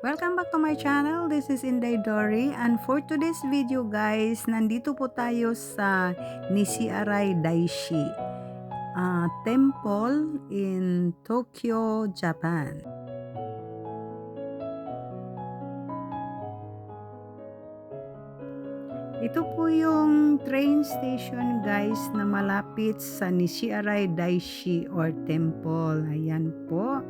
Welcome back to my channel. This is Inday Dory, and for today's video guys, nandito po tayo sa Nishiarai Daishi Temple in Tokyo, Japan. Ito po yung train station guys na malapit sa Nishiarai Daishi or Temple. Ayan po.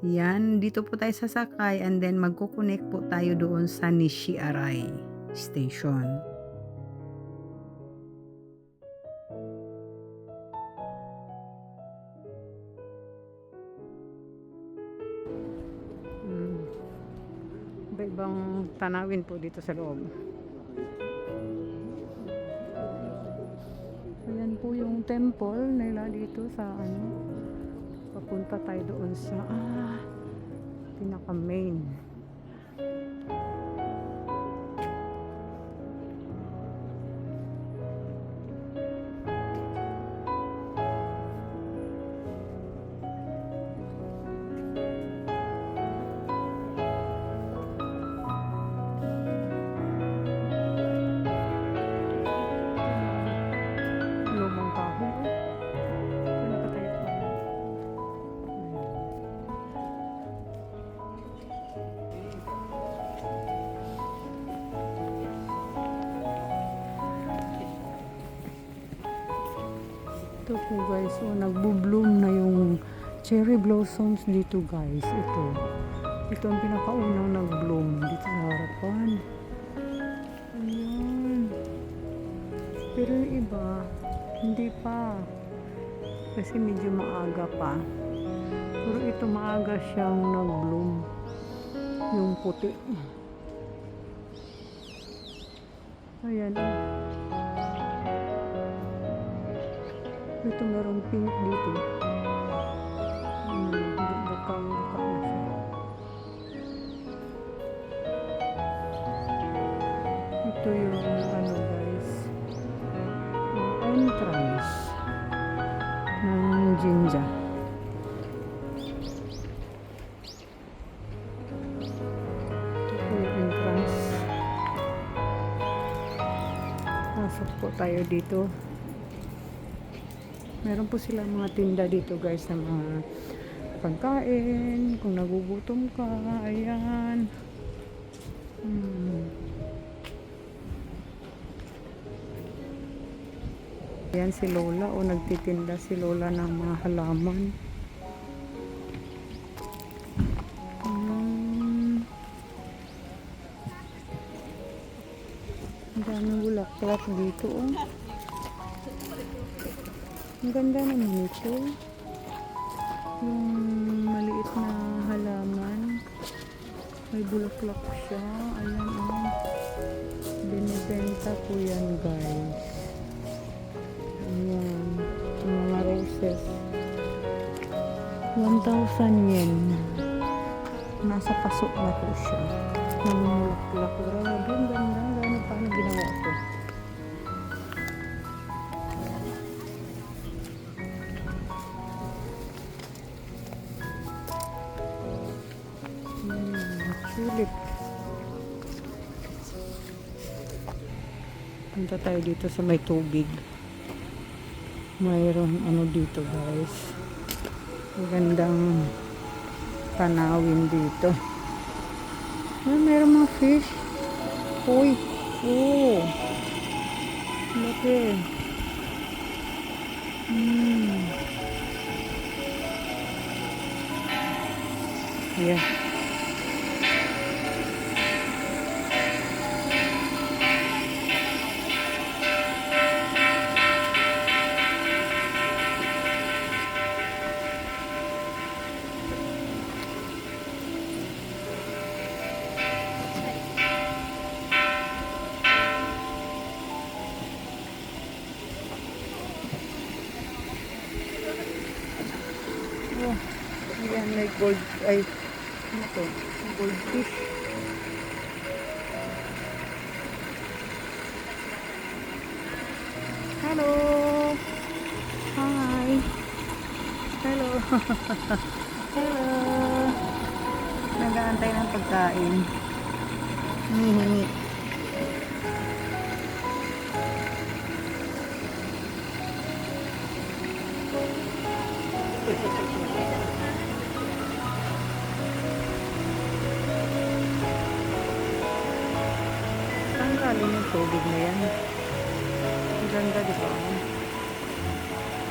Yan, dito po tayo sasakay and then magkukunik po tayo doon sa Nishiarai Station. Iba-ibang tanawin po dito sa loob. Ayan po yung temple nila dito sa papunta tayo doon sa pinaka main. Lumang kahoy. Ito po guys, nagbo-bloom na yung cherry blossoms dito guys. Ito ang pinakaunang nag-bloom dito sa harapan. Ayan. Pero yung iba, hindi pa. Kasi medyo maaga pa. Pero ito maaga siyang nag-bloom. Yung puti. Ayan. Ito merong pink dito. Bukang na siya. Ito yung guys, entrance ng Jinja. Ito po yung entrance. Pasok po tayo dito. Meron po sila mga tinda dito guys na mga pagkain, kung nagugutom ka, ayan. Ayan si Lola, nagtitinda si Lola ng mga halaman. Ang daming bulaklak dito Ang ganda naman ito. Yung maliit na halaman. May bulaklak siya. Ayan binibenta po yan guys. Ayan. Yung mga roses. 1,000 yen. Nasa paso na po siya. Yung bulaklak. Grabe, ang ganda. Paano ginawa ito? Tulip. Punta tayo dito sa may tubig. Mayroon dito guys. Magandang tanawin dito. Mayroon mga fish. Uy. Oh. Laki. Yeah. Ayan, may gold, ano to? Goldfish. Hello! Hi! Hello! Hello! nag-aantay ng pagkain. Hinihingi. Saan galing yung tubig na yan? Ang ganda, di ba?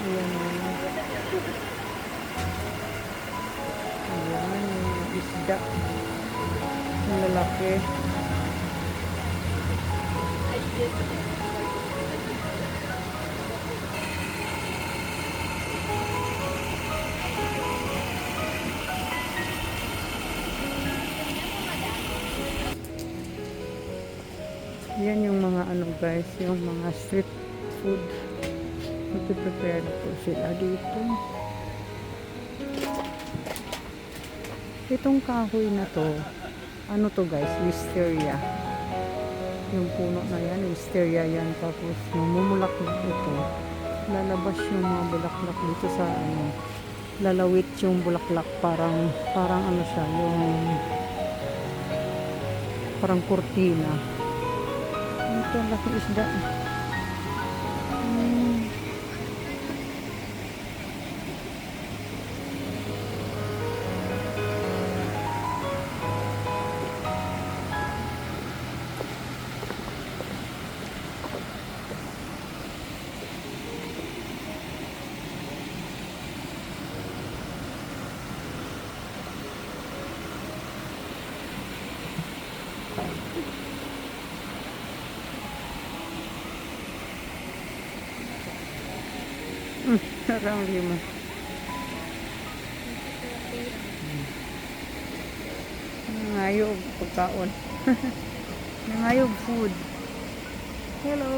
Ayan o. Ayan, yung isda. Ang lalaki. Yan yung mga ano guys, yung mga street food. Magpiprepare po sila dito. Itong kahoy na to, ano to guys, wisteria. Yung puno na yan, wisteria yan. Tapos mamumulaklak ito. Lalabas yung mga bulaklak dito sa ano. Lalawit yung bulaklak, parang ano siya, yung parang kurtina. Ito, laki isda. Sarang lima. Nangayog pagkaon. Nangayog food. Hello.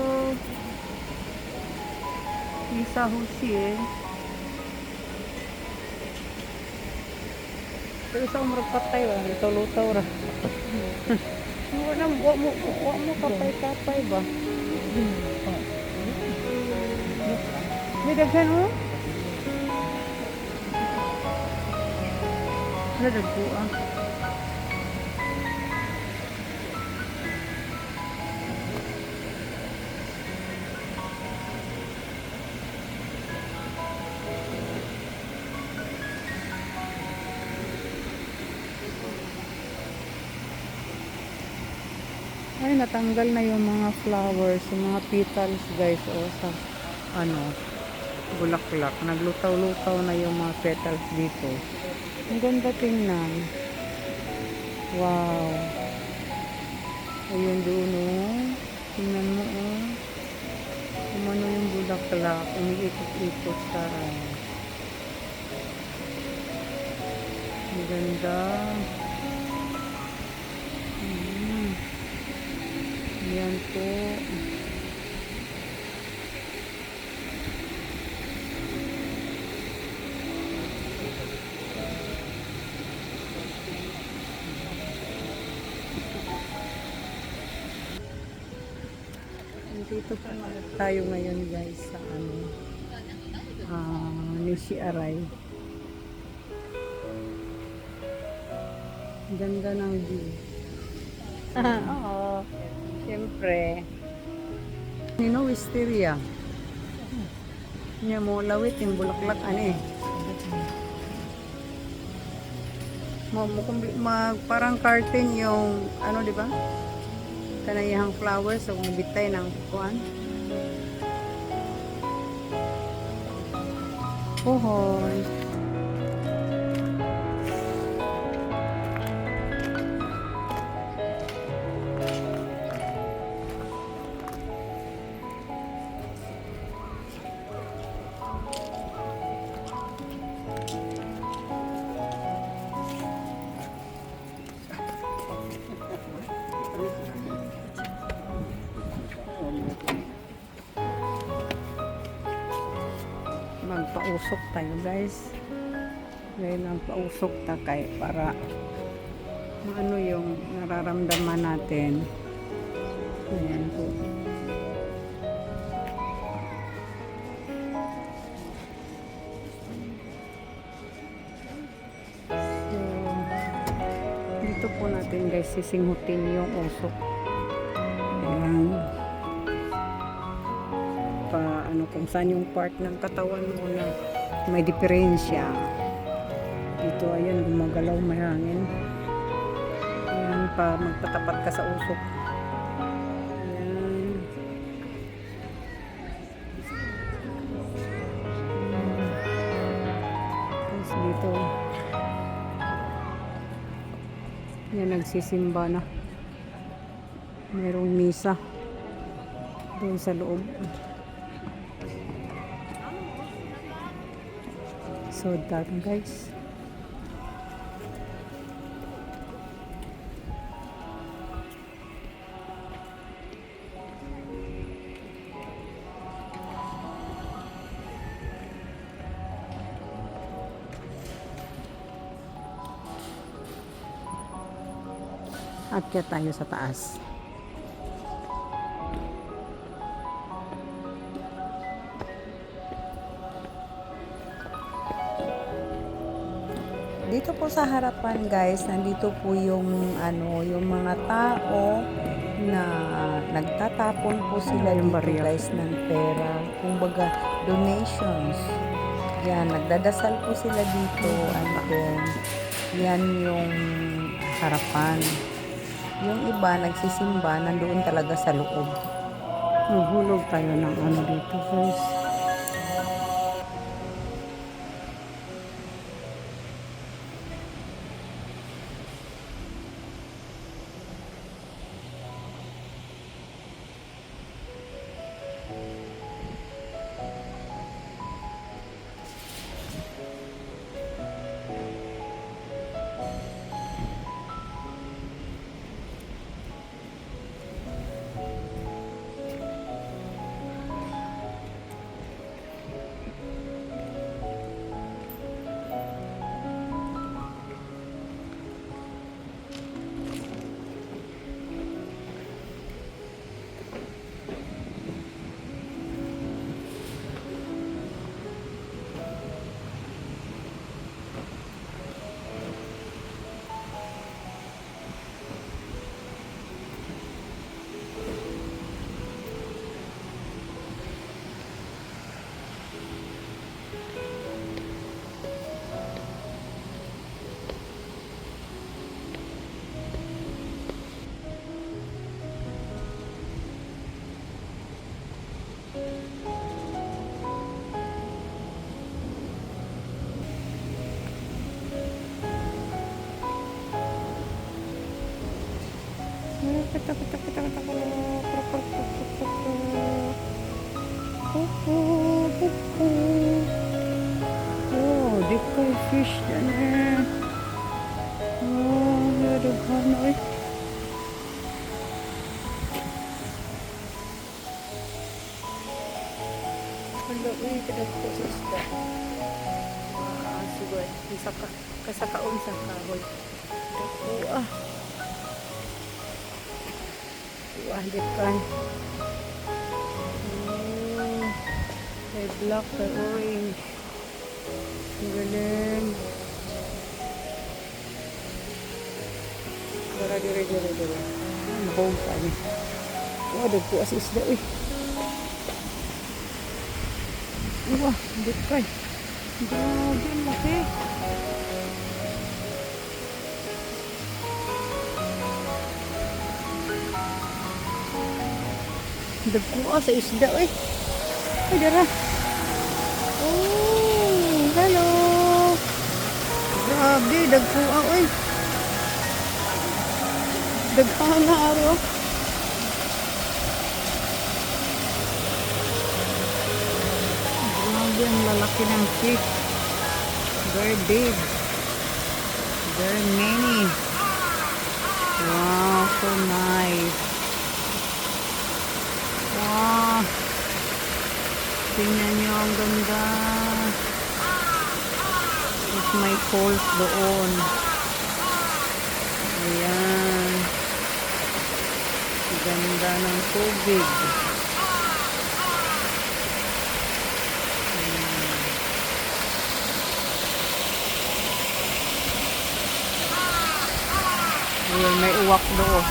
Isa Husi eh. Pero isa umrag patay ba? Lutaw-lutaw ra. Wa mo kapay-kapay ba? May daghan mo? Nadagpo ah. Ay, natanggal na yung mga flowers, yung mga petals guys, o sa ano, bulaklak. Naglutaw-lutaw na yung mga petals dito. Ang ganda tingnan. Wow. Ayun doon oh. Tingnan mo oh. Kumano yung bulaklak. Umiikot-ikot sa ano. Ang ganda. Yan po. Dito po tayo ngayon guys sa ano Nishi Aray. Ganda ng view. Oo. Siyempre. Nino wisteria. Niya mo lawit yung bulaklak ano eh. Parang curtain yung ano di ba? Kanayang flowers o mabitay ng kuan. Puhon. Magpausok tayo guys. Ngayon ang pausok takay para ano yung nararamdaman natin. Ayan po. So, Dito po natin guys sisinghutin yung usok. Ayan. Ano kung saan yung part ng katawan mo na may diferensya. Dito ayan gumagalaw, may hangin. Ayan pa magpatapat ka sa usok. Ayan. Tapos dito yan nagsisimba na. Merong misa doon sa loob. So that guys. Akyat tayo sa taas. Dito po sa harapan guys, nandito po yung yung mga tao na nagtatapon po sila dito guys ng pera. Kumbaga donations. Yan, nagdadasal po sila dito and then yan yung harapan. Yung iba nagsisimba nandoon talaga sa loob. Maghulog tayo ng dito guys. Oh, deep fish dyan eh. Oh, nadaghan eh. Hala, kadagpo sa isda. Siguro, kasakaon sa kahoy. Dagpo depan. May black, may orange. Ang galing. Dire. Nabawag pa niya. Dagpo as isda eh. Dagkay. Grabe, laki. Dagko sa isda eh. Ay, dara. Oh, hello. Grabe, dagko eh. Dagko na araw. Grabe, ang lalaki ng fish. Very big. Very many. Wow, so nice. Wow. Tingnan nyo, ang ganda. It's my falls doon. Ayan. Ganda ng tubig. Ayun, may uwak doon.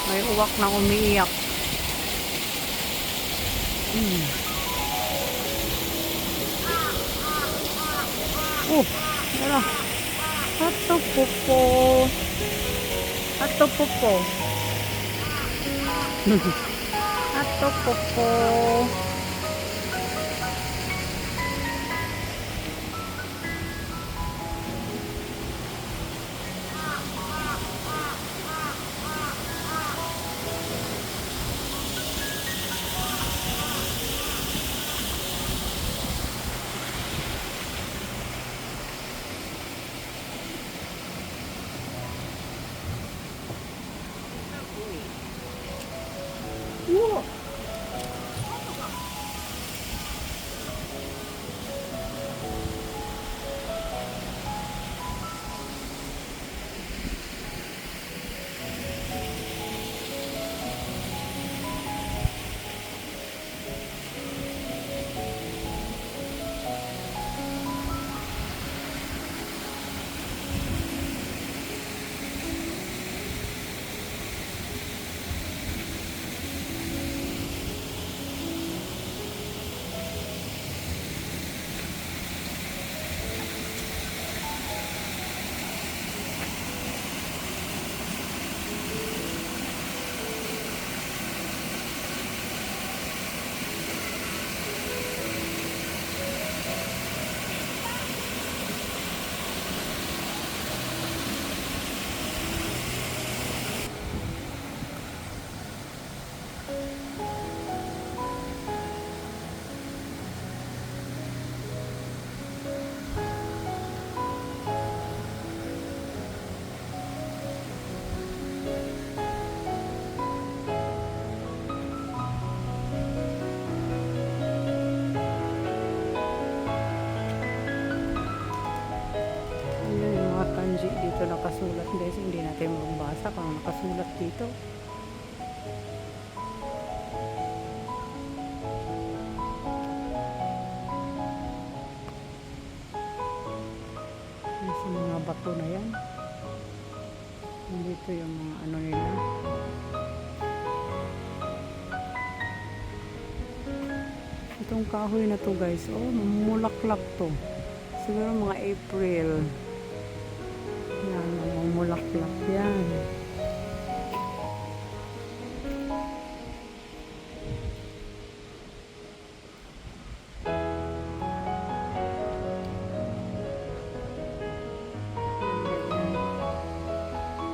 May uwak na umiiyak. Oh, tara. Hato popo. Hato popo. Hato popo. Whoa. Kanji dito nakasulat guys, hindi natin mabasa kung nakasulat dito. Sa mga bato na yan, dito yung mga ano nila. Itong kahoy na to guys, oh, mamulaklak to. Siguro mga April. Yan, mamulaklak yan.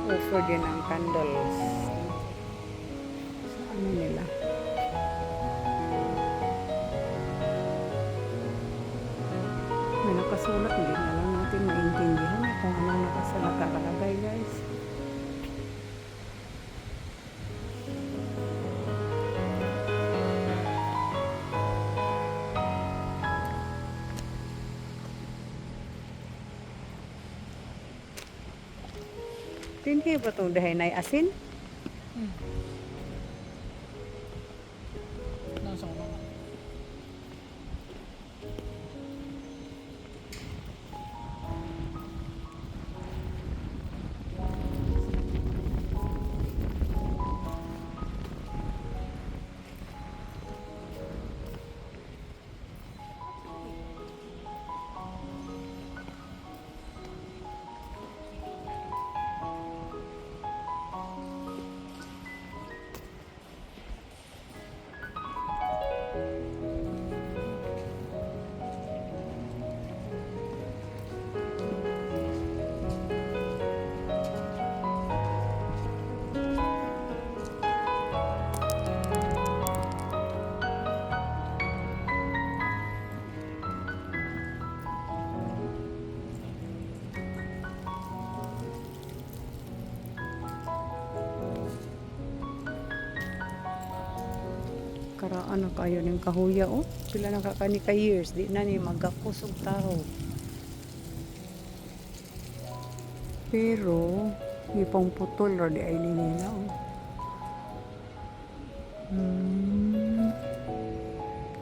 Offer din ang candles. Sa ano nila? May nakasulat, hindi na lang natin maintindihan kung anong nakalagay guys. Hindi ba itong dahay na asin? Karaan na kayo ng kahuya, oh. Pila na kakani ka years, di na ni magakusog tao. Pero, ipang putol, di ay nila, oh.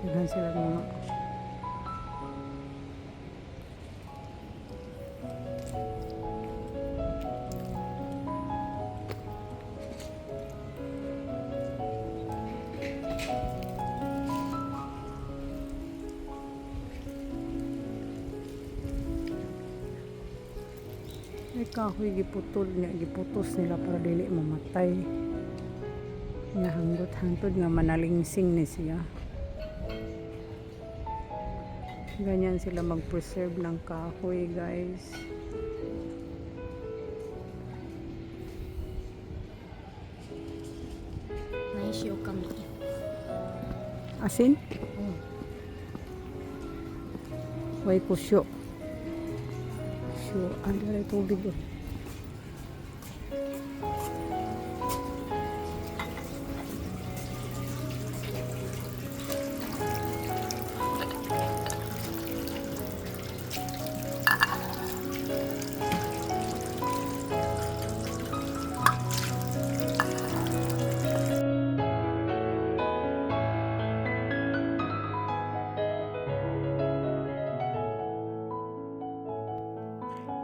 Tignan sila mga kahoy giputos nila para dili mamatay. Nahanggot hangtod nga manalingsing ni siya. Ganyan sila mag-preserve ng kahoy, guys. Naisyo kami. Asin? Way kusyo. Kusyo. Ano na tubig oh.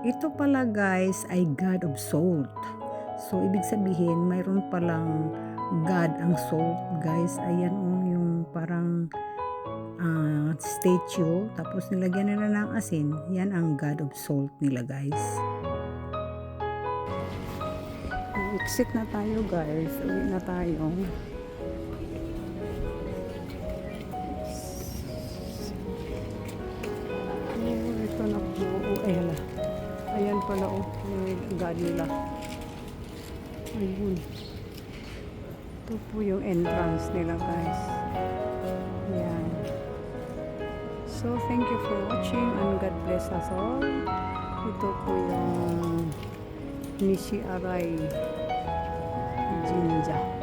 Ito pala guys ay God of Salt. So ibig sabihin mayroon palang God ang salt guys. Ayan yung parang statue. Tapos nilagyan nila ng asin. Yan ang God of Salt nila guys. Exit na tayo guys. Uwi na tayo. Ito na po. Ay hala. Ayan pala oh, yung God nila. Ayun. Ito po yung entrance nila guys. Ayan. So thank you for watching and God bless us all. Ito po yung Nishi Arai Jinja.